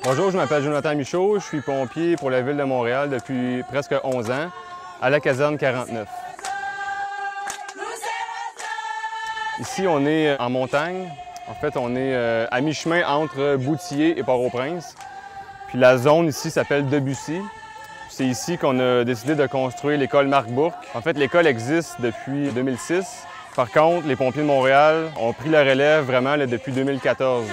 Bonjour, je m'appelle Jonathan Michaud, je suis pompier pour la Ville de Montréal depuis presque 11 ans, à la caserne 49. Ici, on est en montagne. En fait, on est à mi-chemin entre Boutier et Port-au-Prince. Puis la zone ici s'appelle Debussy. C'est ici qu'on a décidé de construire l'école Marc Bourque. En fait, l'école existe depuis 2006. Par contre, les pompiers de Montréal ont pris la relève vraiment là, depuis 2014.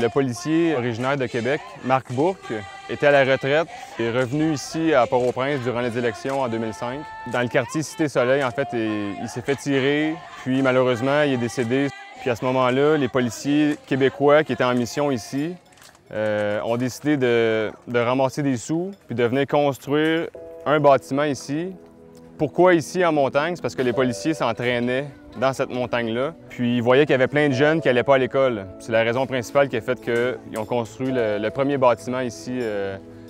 Le policier originaire de Québec, Marc Bourque, était à la retraite et est revenu ici à Port-au-Prince durant les élections en 2005. Dans le quartier Cité-Soleil, en fait, il s'est fait tirer, puis malheureusement, il est décédé. Puis à ce moment-là, les policiers québécois qui étaient en mission ici ont décidé de ramasser des sous puis de venir construire un bâtiment ici. Pourquoi ici en montagne? C'est parce que les policiers s'entraînaient dans cette montagne-là. Puis ils voyaient qu'il y avait plein de jeunes qui n'allaient pas à l'école. C'est la raison principale qui a fait qu'ils ont construit le premier bâtiment ici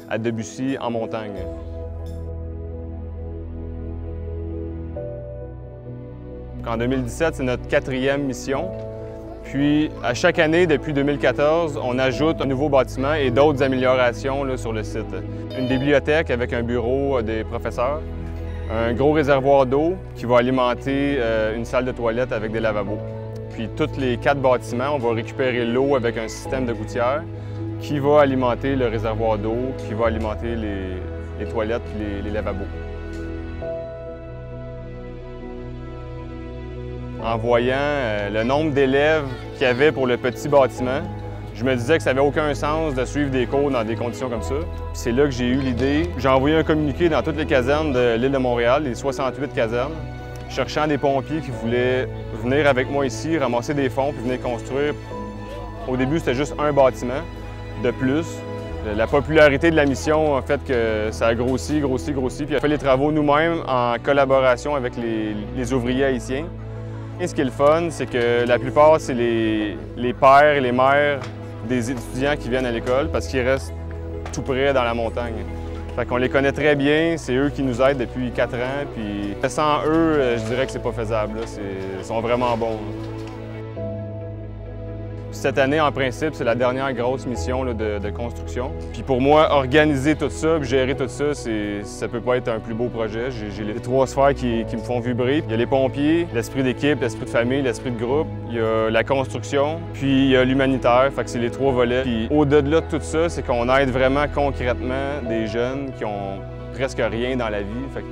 à Debussy en montagne. En 2017, c'est notre 4e mission. Puis à chaque année, depuis 2014, on ajoute un nouveau bâtiment et d'autres améliorations là, sur le site. Une bibliothèque avec un bureau des professeurs. Un gros réservoir d'eau qui va alimenter une salle de toilette avec des lavabos. Puis tous les 4 bâtiments, on va récupérer l'eau avec un système de gouttière qui va alimenter le réservoir d'eau, qui va alimenter les toilettes et les lavabos. En voyant le nombre d'élèves qu'il y avait pour le petit bâtiment, je me disais que ça n'avait aucun sens de suivre des cours dans des conditions comme ça. C'est là que j'ai eu l'idée. J'ai envoyé un communiqué dans toutes les casernes de l'île de Montréal, les 68 casernes, cherchant des pompiers qui voulaient venir avec moi ici, ramasser des fonds puis venir construire. Au début, c'était juste un bâtiment de plus. La popularité de la mission a fait que ça a grossi, puis on a fait les travaux nous-mêmes en collaboration avec les ouvriers haïtiens. Et ce qui est le fun, c'est que la plupart, c'est les pères et les mères des étudiants qui viennent à l'école parce qu'ils restent tout près dans la montagne. Fait qu'on les connaît très bien, c'est eux qui nous aident depuis 4 ans, puis sans eux, je dirais que c'est pas faisable. Ils sont vraiment bons. Cette année, en principe, c'est la dernière grosse mission là, de construction. Puis pour moi, organiser tout ça, puis gérer tout ça, ça peut pas être un plus beau projet. J'ai les 3 sphères qui me font vibrer. Il y a les pompiers, l'esprit d'équipe, l'esprit de famille, l'esprit de groupe. Il y a la construction, puis il y a l'humanitaire. Fait que c'est les 3 volets. Puis au-delà de tout ça, c'est qu'on aide vraiment concrètement des jeunes qui ont presque rien dans la vie. Fait que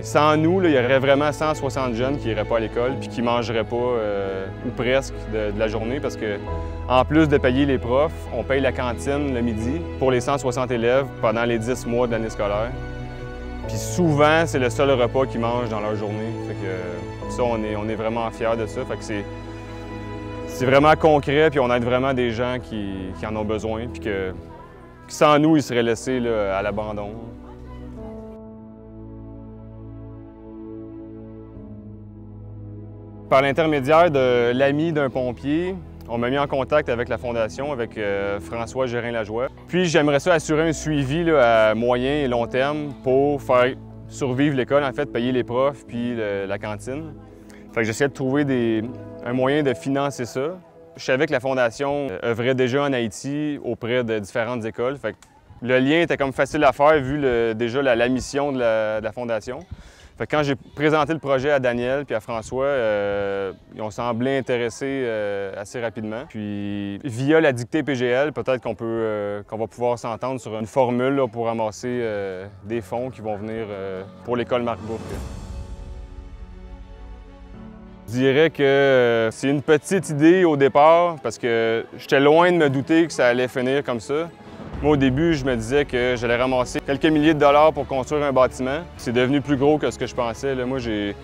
sans nous, là, il y aurait vraiment 160 jeunes qui n'iraient pas à l'école puis qui ne mangeraient pas, ou presque, de la journée parce que, en plus de payer les profs, on paye la cantine le midi pour les 160 élèves pendant les 10 mois de l'année scolaire. Puis souvent, c'est le seul repas qu'ils mangent dans leur journée. Fait que ça, on est vraiment fiers de ça. Fait que c'est vraiment concret puis on aide vraiment des gens qui en ont besoin puis que sans nous, ils seraient laissés là, à l'abandon. Par l'intermédiaire de l'ami d'un pompier, on m'a mis en contact avec la Fondation, avec François Gérin-Lajoie. Puis j'aimerais ça assurer un suivi là, à moyen et long terme pour faire survivre l'école, en fait, payer les profs puis la cantine. Fait que j'essayais de trouver un moyen de financer ça. Je savais que la Fondation œuvrait déjà en Haïti auprès de différentes écoles. Fait que le lien était comme facile à faire vu déjà la mission de la Fondation. Fait que quand j'ai présenté le projet à Daniel puis à François, ils ont semblé intéressés assez rapidement. Puis via la dictée PGL, peut-être qu'on va pouvoir s'entendre sur une formule là, pour ramasser des fonds qui vont venir pour l'école Marc Bourque. Je dirais que c'est une petite idée au départ parce que j'étais loin de me douter que ça allait finir comme ça. Moi, au début, je me disais que j'allais ramasser quelques milliers de dollars pour construire un bâtiment. C'est devenu plus gros que ce que je pensais. Là, moi, j'ai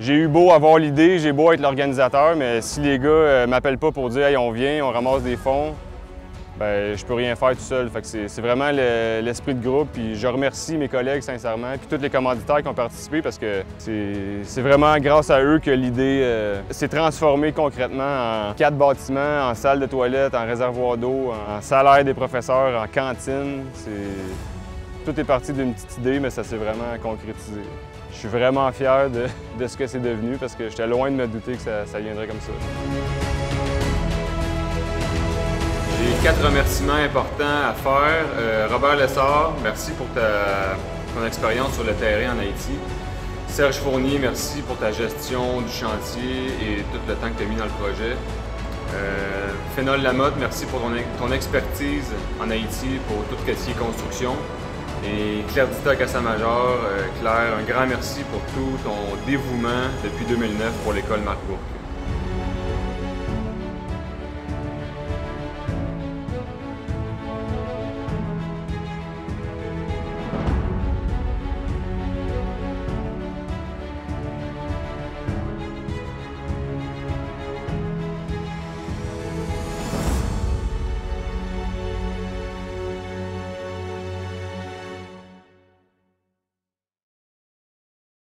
eu beau avoir l'idée, j'ai beau être l'organisateur, mais si les gars ne m'appellent pas pour dire « Hey, on vient, on ramasse des fonds », ben je peux rien faire tout seul. Fait que c'est vraiment l'esprit de groupe. Puis je remercie mes collègues sincèrement, puis tous les commanditaires qui ont participé parce que c'est vraiment grâce à eux que l'idée s'est transformée concrètement en 4 bâtiments, en salle de toilette, en réservoir d'eau, en salaire des professeurs, en cantine. Tout est parti d'une petite idée, mais ça s'est vraiment concrétisé. Je suis vraiment fier de ce que c'est devenu parce que j'étais loin de me douter que ça viendrait comme ça. J'ai 4 remerciements importants à faire. Robert Lessard, merci pour ton expérience sur le terrain en Haïti. Serge Fournier, merci pour ta gestion du chantier et tout le temps que tu as mis dans le projet. Fénol Lamotte, merci pour ton expertise en Haïti pour tout ce qui est construction. Et Claire Dita Cassamajor, Claire, un grand merci pour tout ton dévouement depuis 2009 pour l'école Marc Bourque.